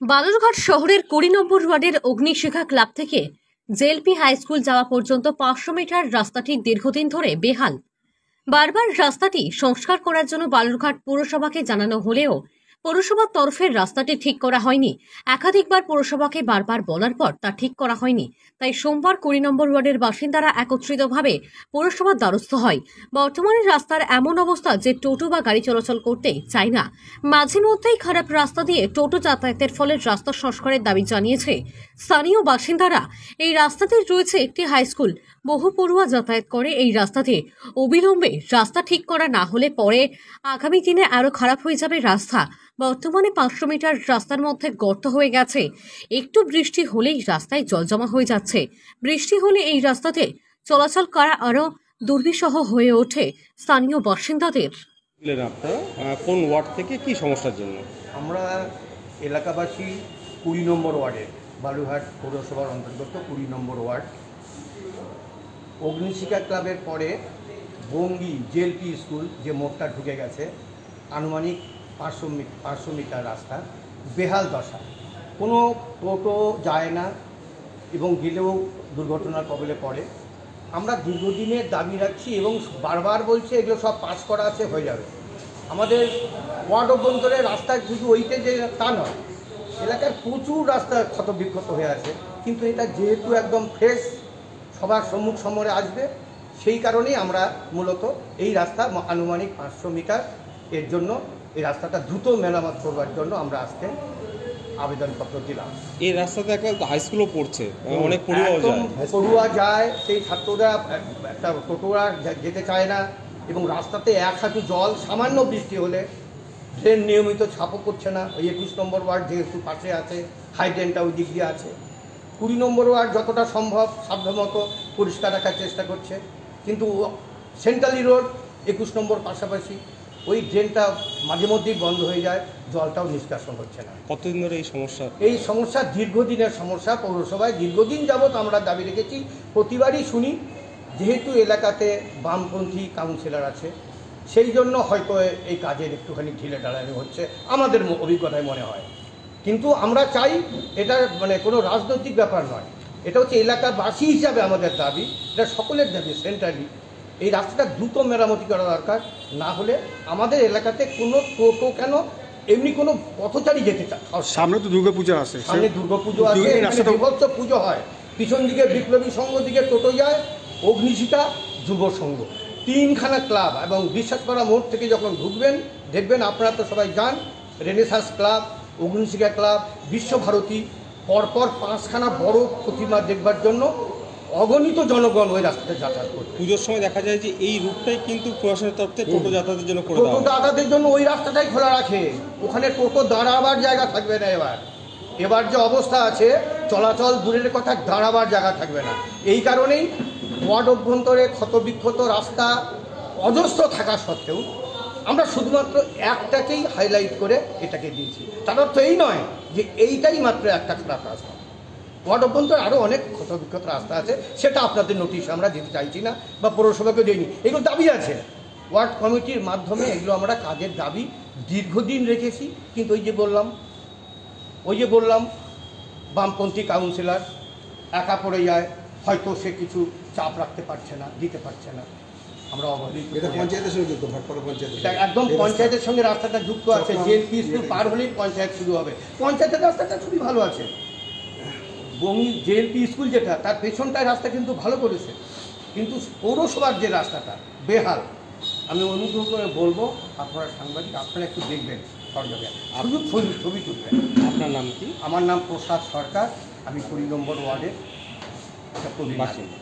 বালুরঘাট শহরের ২০ নম্বর ওয়ার্ডের অগ্নিশিখা ক্লাব থেকে জেএলপি হাই স্কুল যাওয়া পর্যন্ত ৫০০ মিটার রাস্তাটি দীর্ঘদিন ধরে বেহাল। বারবার রাস্তাটি সংস্কার করার জন্য বালুরঘাট পৌরসভাকে জানানো হলেও পৌরসভার তরফে রাস্তাটি ঠিক করা হয়নি। একাধিকবার পৌরসভাকে বারবার বলার পর তা ঠিক করা হয়নি। তাই সোমবার ২০ নম্বর ওয়ার্ডের বাসিন্দারা একত্রিতভাবে পৌরসভার দ্বারস্থ হয়। বর্তমানে রাস্তার এমন অবস্থা যে টোটো বা গাড়ি চলাচল করতে চায় না। মাঝে মধ্যেই খারাপ রাস্তা দিয়ে টোটো যাতায়াতের ফলে রাস্তা সংস্কারের দাবি জানিয়েছে স্থানীয় বাসিন্দারা। এই রাস্তাতে রয়েছে একটি হাই স্কুল, বহু পড়ুয়া যাতায়াত করে এই রাস্তাতে। অবিলম্বে রাস্তা ঠিক করা না হলে পরে আগামী দিনে আরো খারাপ হয়ে যাবে রাস্তা। বর্তমানে ৫০০ মিটার রাস্তার মধ্যে গর্ত হয়ে গেছে। একটু বৃষ্টি হলেই রাস্তায় জল জমা হয়ে যাচ্ছে। বৃষ্টি হলে এই রাস্তাতে চলাচল করা আরো দুর্বিষহ হয়ে ওঠে স্থানীয় বাসিন্দাদের। কোন ওয়ার্ড থেকে কি সমস্যার জন্য? আমরা এলাকাবাসী ২০ নম্বর ওয়ার্ডের বালুরঘাট পৌরসভার অন্তর্গত ২০ নম্বর ওয়ার্ড অগ্নিশিখা ক্লাবের পরে বঙ্গি জেএলপি স্কুল যে মোড়টা ঢুকে গেছে, আনুমানিক ৫০০ মিটার রাস্তা বেহাল দশা। কোনো টোটো যায় না এবং গেলেও দুর্ঘটনার কবলে পড়ে। আমরা দীর্ঘদিনের দাবি রাখছি এবং বারবার বলছি এগুলো সব পাস করা আছে, হয়ে যাবে। আমাদের ওয়ার্ড অভ্যন্তরে রাস্তায় শুধু ওইতে যে তা নয়, এলাকার প্রচুর রাস্তা ক্ষত বিক্ষত হয়ে আছে। কিন্তু এটা যেহেতু একদম ফ্রেশ, সবার সম্মুখ সমরে আসবে, সেই কারণেই আমরা মূলত এই রাস্তা আনুমানিক ৫০০ মিটার এর জন্য এই রাস্তাটা দ্রুত মেরামত করবার জন্য আমরা আজকে আবেদনপত্র দিলাম। এই রাস্তাতে একটা হাই স্কুলও পড়ছে, অনেক পড়ুয়া যায়, সেই ছাত্ররা একটা টোটোরা যেতে চায় না এবং রাস্তাতে এক হাঁটু জল, সামান্য বৃষ্টি হলে ট্রেন নিয়মিত ছাপও করছে না। ওই ২১ নম্বর ওয়ার্ড যেহেতু পাশে আছে, হাই ট্রেনটা ওই দিক দিয়ে আছে। ২০ নম্বর ওয়ার্ড যতটা সম্ভব সাধ্যমতো পরিষ্কার রাখার চেষ্টা করছে, কিন্তু সেন্ট্রালি রোড ২১ নম্বর পাশাপাশি ওই ড্রেনটা মাঝে মধ্যেই বন্ধ হয়ে যায়, জলটাও নিষ্কাশন হচ্ছে না। কতদিন ধরে এই সমস্যা? এই সমস্যা দীর্ঘদিনের সমস্যা। পৌরসভায় দীর্ঘদিন যাবৎ আমরা দাবি রেখেছি, প্রতিবারই শুনি। যেহেতু এলাকাতে বামপন্থী কাউন্সিলর আছে, সেই জন্য হয়তো এই কাজের একটুখানি ঢিলে ঢালানো হচ্ছে, আমাদের অভিজ্ঞতায় মনে হয়। কিন্তু আমরা চাই এটা কোনো রাজনৈতিক ব্যাপার নয়, এটা হচ্ছে এলাকাবাসী হিসাবে আমাদের দাবি, এটা সকলের দাবি। সেন্ট্রালি এই রাস্তাটা দ্রুত মেরামতি করা দরকার, না হলে আমাদের এলাকাতে কোনো টোটো কেন এমনি কোনো পথচারী যেতে চায়। সামনে তো দুর্গাপূজা আছে, সামনে দুর্গাপুজো আছে, বিভৎস পুজো হয়। পিছন দিকে বিপ্লবী সংঘ দিকে টোটো যায়, অগ্নিশিখা যুব সংঘ, ৩খানা ক্লাব। এবং বিশ্বাস করা মোড় থেকে যখন ঢুকবেন দেখবেন, আপনারা তো সবাই যান, রেনেসাঁস ক্লাব, অগ্নিশিখা ক্লাব, বিশ্বভারতী, পরপর ৫খানা বড় প্রতিমা দেখবার জন্য অগণিত জনগণ ওই রাস্তাতে যাতায়াত করে। পুজোর সময় দেখা যায় যে এই রুটটাই কিন্তু প্রশাসনের তরফ থেকে টোটো যাতায়াতের জন্য করে টোটো যাতায়াতের জন্য ওই রাস্তাটাই খোলা রাখে, ওখানে টোটো দাঁড়াবার জায়গা থাকবে না। এবার যে অবস্থা আছে, চলাচল দূরের কথা, দাঁড়াবার জায়গা থাকবে না। এই কারণেই ওয়ার্ড অভ্যন্তরে ক্ষতবিক্ষত রাস্তা অজস্র থাকা সত্ত্বেও আমরা শুধুমাত্র একটাকেই হাইলাইট করে এটাকে দিয়েছি। তার অর্থ এই নয় যে এইটাই মাত্র একটা খারাপ রাস্তা। ওয়ার্ড অভ্যন্তরে আরও অনেক ক্ষতবিক্ষত রাস্তা আছে, সেটা আপনাদের নোটিশ আমরা দিতে চাইছি না বা পৌরসভাকে দিইনি। এগুলো দাবি আছে, ওয়ার্ড কমিটির মাধ্যমে এগুলো আমরা কাজের দাবি দীর্ঘদিন রেখেছি। কিন্তু ওই যে বললাম বামপন্থী কাউন্সিলর একা পড়ে যায়, হয়তো সে কিছু চাপ রাখতে পারছে না, দিতে পারছে না। আমরা অবহেলিত। পঞ্চায়েতের সঙ্গে যুক্ত, ভাটপাড়া পঞ্চায়েত একদম পঞ্চায়েতের সঙ্গে রাস্তাটা যুক্ত আছে। জেএলপি স্কুল পার হলেই পঞ্চায়েত শুরু হবে। পঞ্চায়েতের রাস্তাটা খুবই ভালো আছে। বঙ্গি জেএলপি স্কুল যেটা, তার পেছনটায় রাস্তা কিন্তু ভালো করেছে, কিন্তু পৌরসভার যে রাস্তাটা বেহাল। আমি অনুগ্রহ করে বলবো, আপনারা সাংবাদিক, আপনারা একটু দেখবেন, সরকারে শুধু ছবি তুলবেন। আপনার নাম কি? আমার নাম প্রসাদ সরকার, আমি ২০ নম্বর ওয়ার্ডের একটা বাসিন্দা।